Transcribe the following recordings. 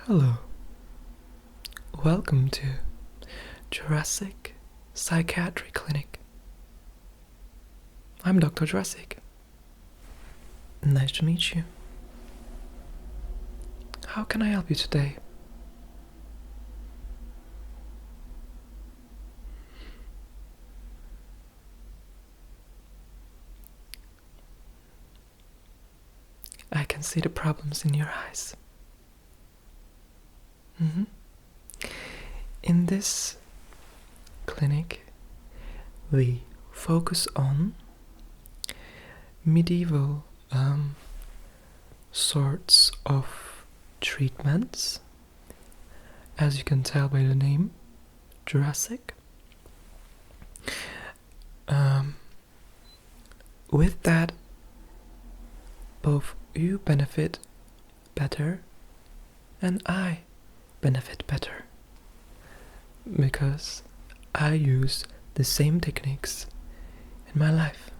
Hello. Welcome to JURASIC Psychiatry Clinic. I'm Dr. JURASIC. Nice to meet you. How can I help you today? I can see the problems in your eyes. In this clinic, we focus on medieval sorts of treatments, as you can tell by the name, JURASIC. With that, both you benefit better and I benefit better, because I use the same techniques in my life,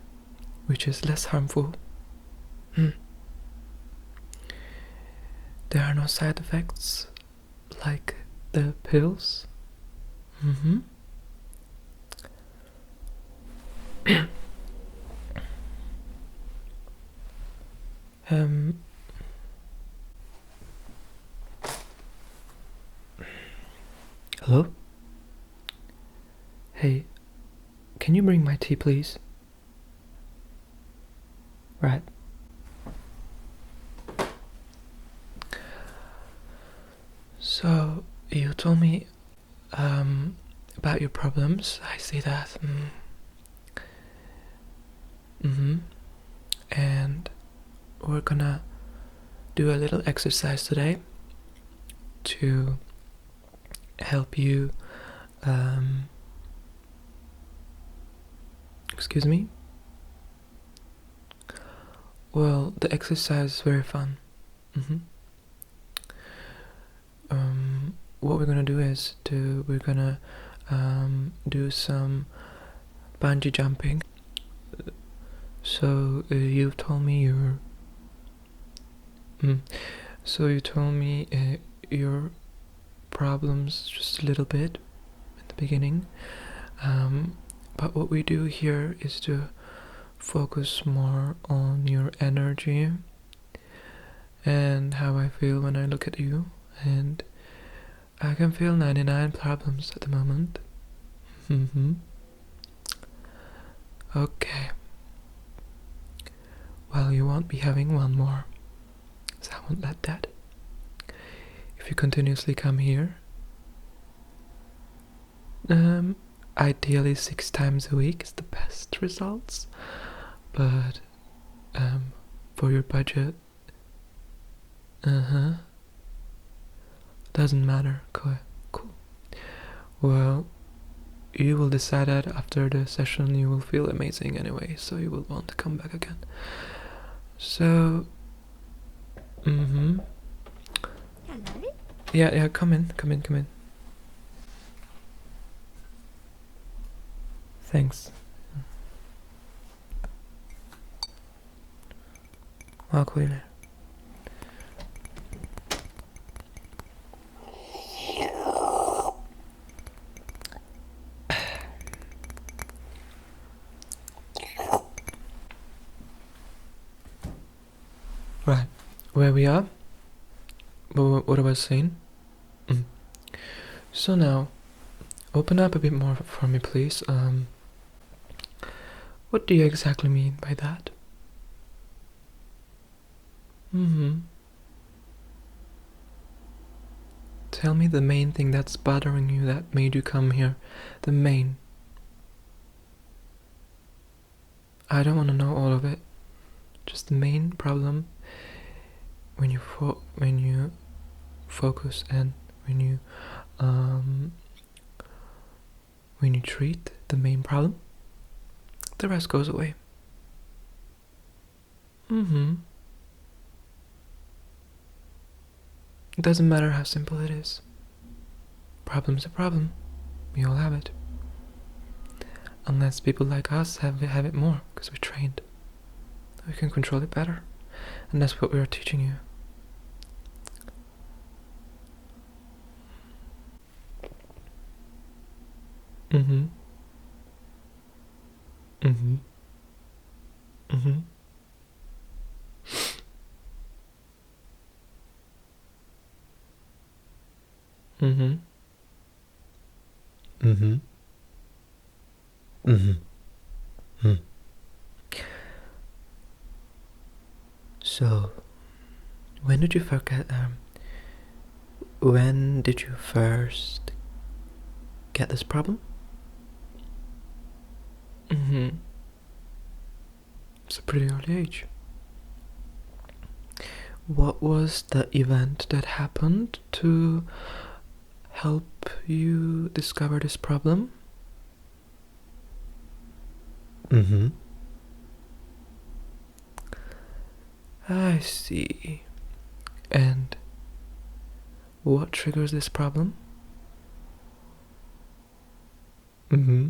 which is less harmful. There are no side effects like the pills. Hello? Hey, can you bring my tea, please? Right. So, you told me about your problems. I see that. And we're gonna do a little exercise today to help you. Excuse me? Well, the exercise is very fun. What we're gonna do is we're gonna do some bungee jumping. So you told me your problems just a little bit at the beginning. But what we do here is to focus more on your energy and how I feel when I look at you, and I can feel 99 problems at the moment. Okay. Well, you won't be having one more, so I won't let that. If you continuously come here, ideally 6 times a week is the best results, but for your budget, doesn't matter. Cool. Well, you will decide that after the session. You will feel amazing anyway, so you will want to come back again. So, yeah, come in. Thanks. Well, cool. Right, where we are? What I was saying? So now, open up a bit more for me, please. What do you exactly mean by that? Tell me the main thing that's bothering you that made you come here. The main. I don't want to know all of it. Just the main problem when you focus and when you treat the main problem, the rest goes away. It doesn't matter how simple it is. Problem's a problem. We all have it. Unless people like us have it more, because we're trained. We can control it better. And that's what we are teaching you. Mm-hmm. Mm-hmm. Mm-hmm. Mm-hmm. Mm-hmm. Mm-hmm. Mm. So, when did you first get this problem? Mm-hmm. It's a pretty early age. What was the event that happened to help you discover this problem? Mm-hmm. I see. And what triggers this problem? Mm-hmm.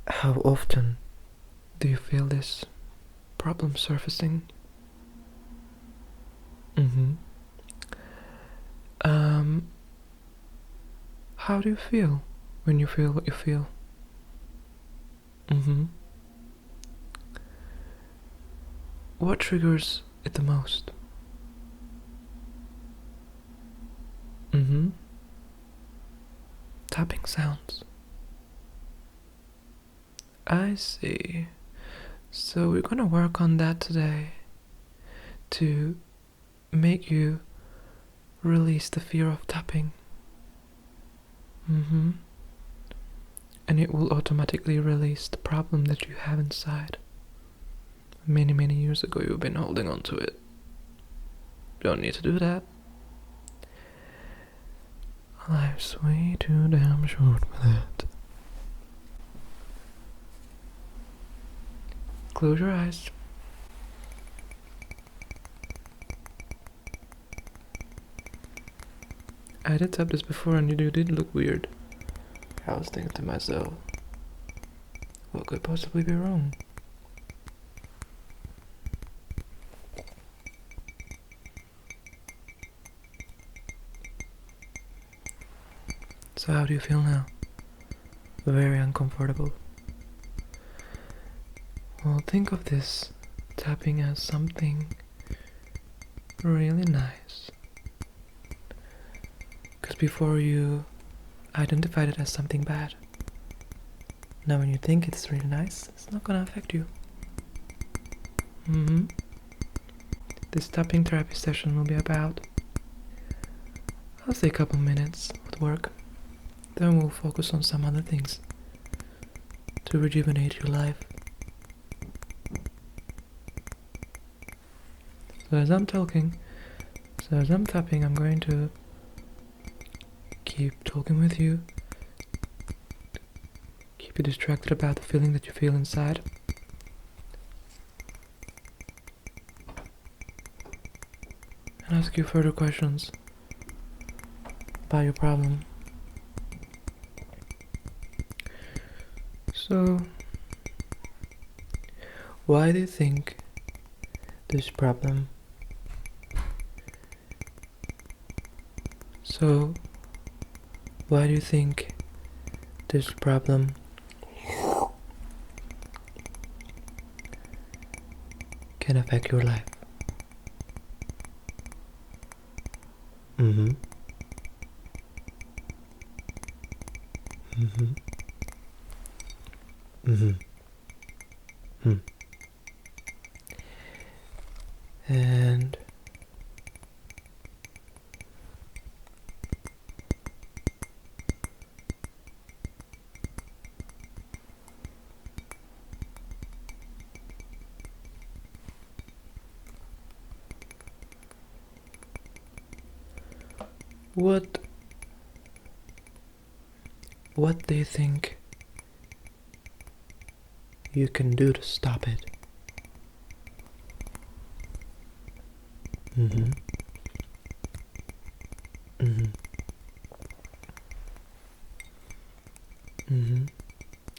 How often do you feel this problem surfacing? Mm-hmm. How do you feel when you feel what you feel? Mm-hmm. What triggers it the most? Mm-hmm. Tapping sounds. I see. So we're gonna work on that today to make you release the fear of tapping. Mm-hmm. And it will automatically release the problem that you have inside. Many, many years ago you've been holding on to it. You don't need to do that. Life's way too damn short for that. Close your eyes. I did tap this before and you did look weird. I was thinking to myself, what could possibly be wrong? So how do you feel now? Very uncomfortable. Well, think of this tapping as something really nice. Because before you identified it as something bad. Now when you think it's really nice, it's not gonna affect you. Mm-hmm. This tapping therapy session will be about, I'll say a couple minutes of work. Then we'll focus on some other things to rejuvenate your life. So as I'm tapping, I'm going to keep talking with you. Keep you distracted about the feeling that you feel inside. And ask you further questions about your problem. So, why do you think this problem? So, why do you think this problem can affect your life? Mm-hmm. Mm-hmm. Mm-hmm. Hmm. And what do you think you can do to stop it? Mm-hmm. Mm-hmm. Mm-hmm.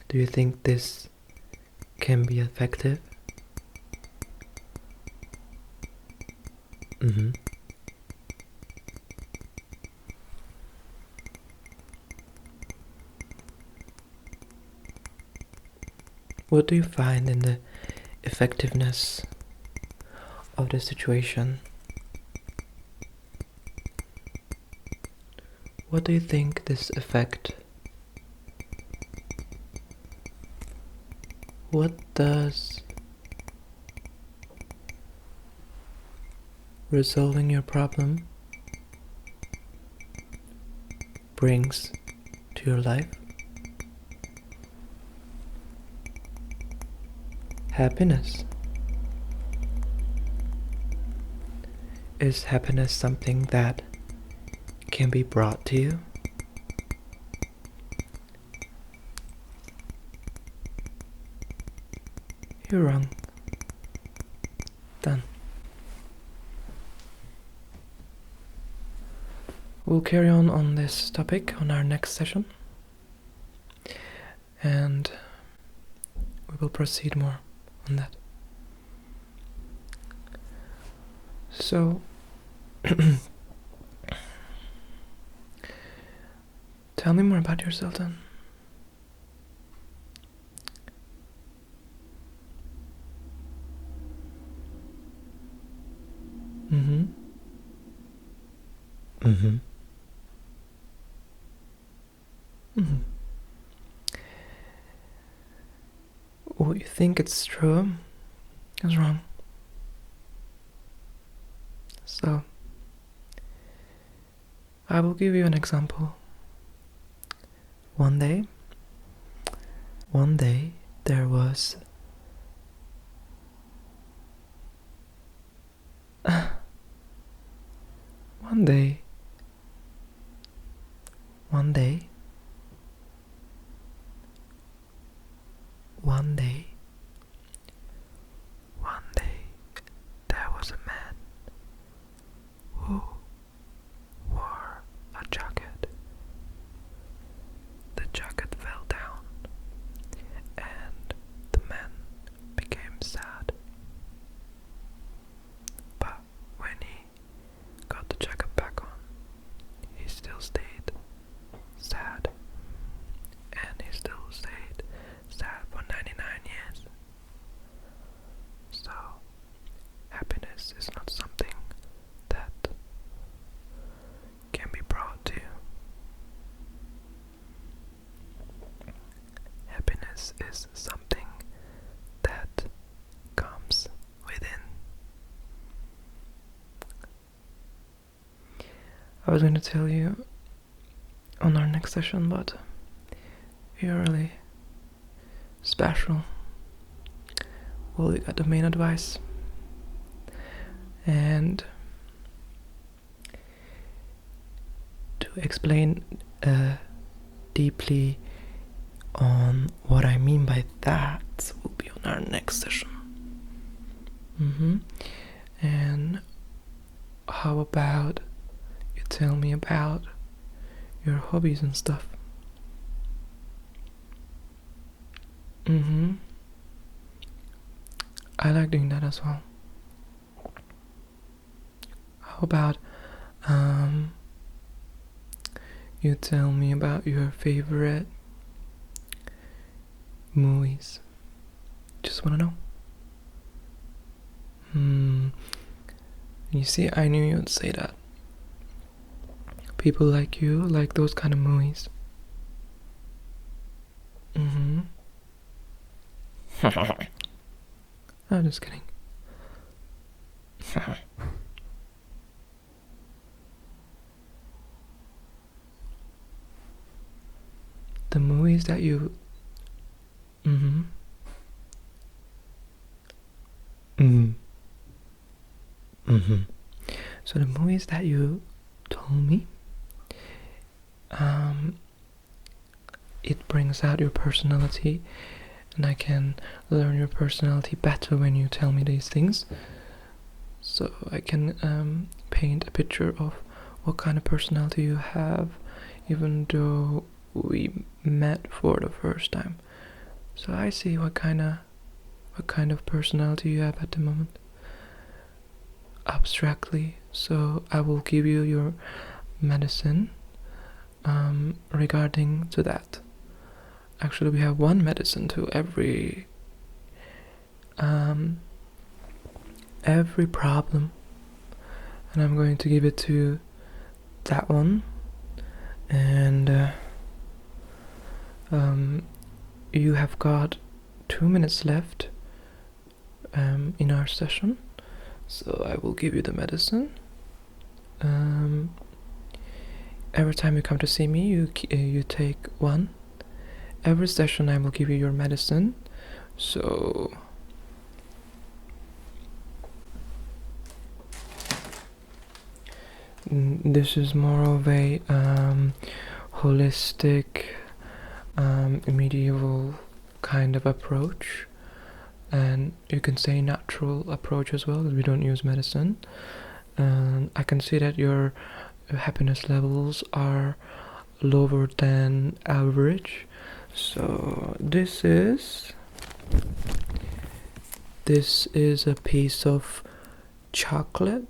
Do you think this can be effective Mm-hmm. What do you find in the effectiveness of the situation? What do you think this effect? What does resolving your problem brings to your life? Happiness. Is happiness something that can be brought to you? You're wrong. Done. We'll carry on this topic on our next session, and we will proceed more on that. So, tell me more about yourself then. Mm-hmm. Mm-hmm. Mm-hmm. What you think it's true is wrong. So, I will give you an example. One day, there was one day, there was a man who wore a jacket. The jacket fell down, and the man became sad. But when he got the jacket back on, he still stayed sad. And he still stayed sad for 99 years. So, happiness is not something that can be brought to you. Happiness is something that comes within. I was going to tell you on our next session, but you're really special. Well, you got the main advice. And to explain deeply on what I mean by that will be on our next session. And how about you tell me about your hobbies and stuff? I like doing that as well. How about you tell me about your favorite movies? Just wanna know. You see, I knew you'd say that. People like you like those kind of movies. I'm just kidding. The movies that you... So the movies that you told me, it brings out your personality, and I can learn your personality better when you tell me these things. So I can paint a picture of what kind of personality you have, even though we met for the first time. So I see what kind of personality you have at the moment. abstractly, so I will give you your medicine regarding to that. Actually, we have one medicine to every problem, and I'm going to give it to that one. And you have got 2 minutes left in our session, so I will give you the medicine. Every time you come to see me, you take one. Every session I will give you your medicine. So this is more of a holistic, medieval kind of approach, and you can say natural approach as well, because we don't use medicine. And I can see that your happiness levels are lower than average. So this is a piece of chocolate,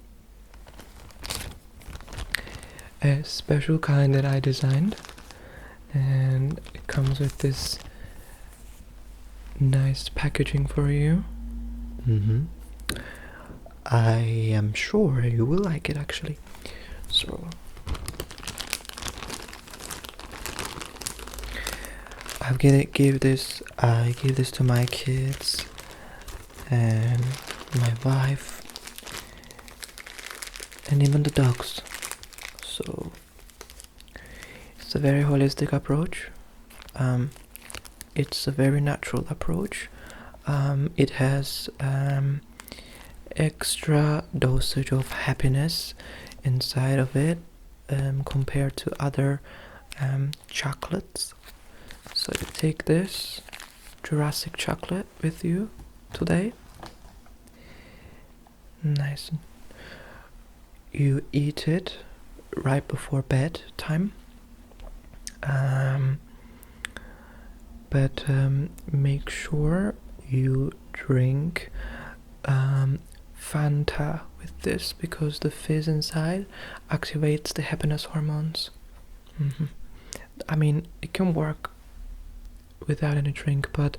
a special kind that I designed, and it comes with this nice packaging for you. I am sure you will like it, actually. So I gave this to my kids and my wife and even the dogs. So it's a very holistic approach. It's a very natural approach. It has extra dosage of happiness inside of it compared to other chocolates. So you take this JURASIC chocolate with you today. Nice. You eat it right before bedtime. But make sure you drink Fanta with this, because the fizz inside activates the happiness hormones. I mean, it can work without any drink, but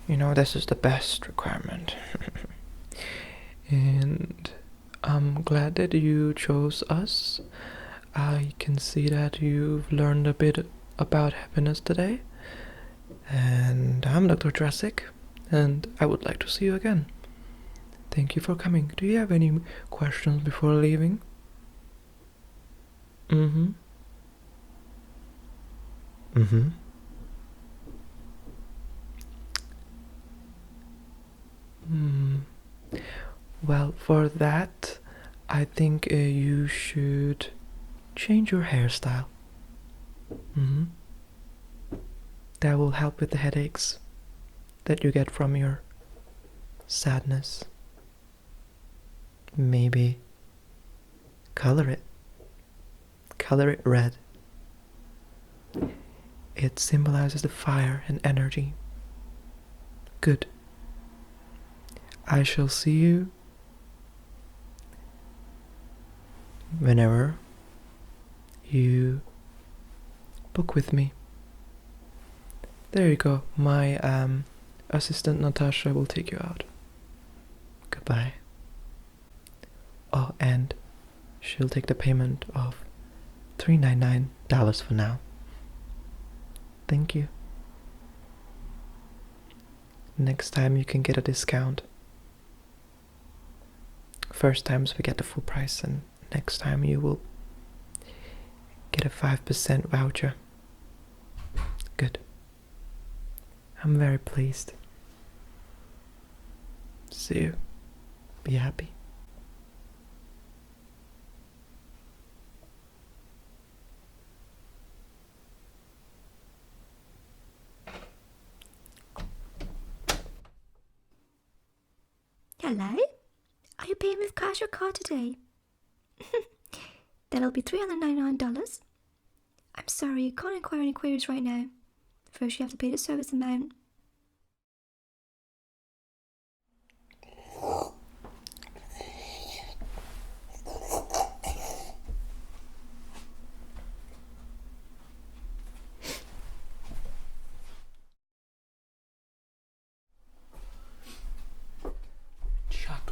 this is the best requirement. And I'm glad that you chose us. I can see that you've learned a bit about happiness today. And I'm Dr. JURASIC, and I would like to see you again. Thank you for coming. Do you have any questions before leaving? Well, for that, I think you should change your hairstyle. That will help with the headaches that you get from your sadness. Maybe color it red. It symbolizes the fire and energy. Good. I shall see you whenever you book with me. There you go. My assistant Natasha will take you out. Goodbye. Oh, and she'll take the payment of $399 for now. Thank you. Next time you can get a discount. First times we get the full price, and next time you will get a 5% voucher. Good. I'm very pleased. See you. Be happy. Hello? Are you paying with cash or card today? That'll be $399. I'm sorry, you can't inquire any queries right now. First you have to pay the service amount.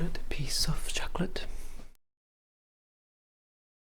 chocolate, a piece of chocolate.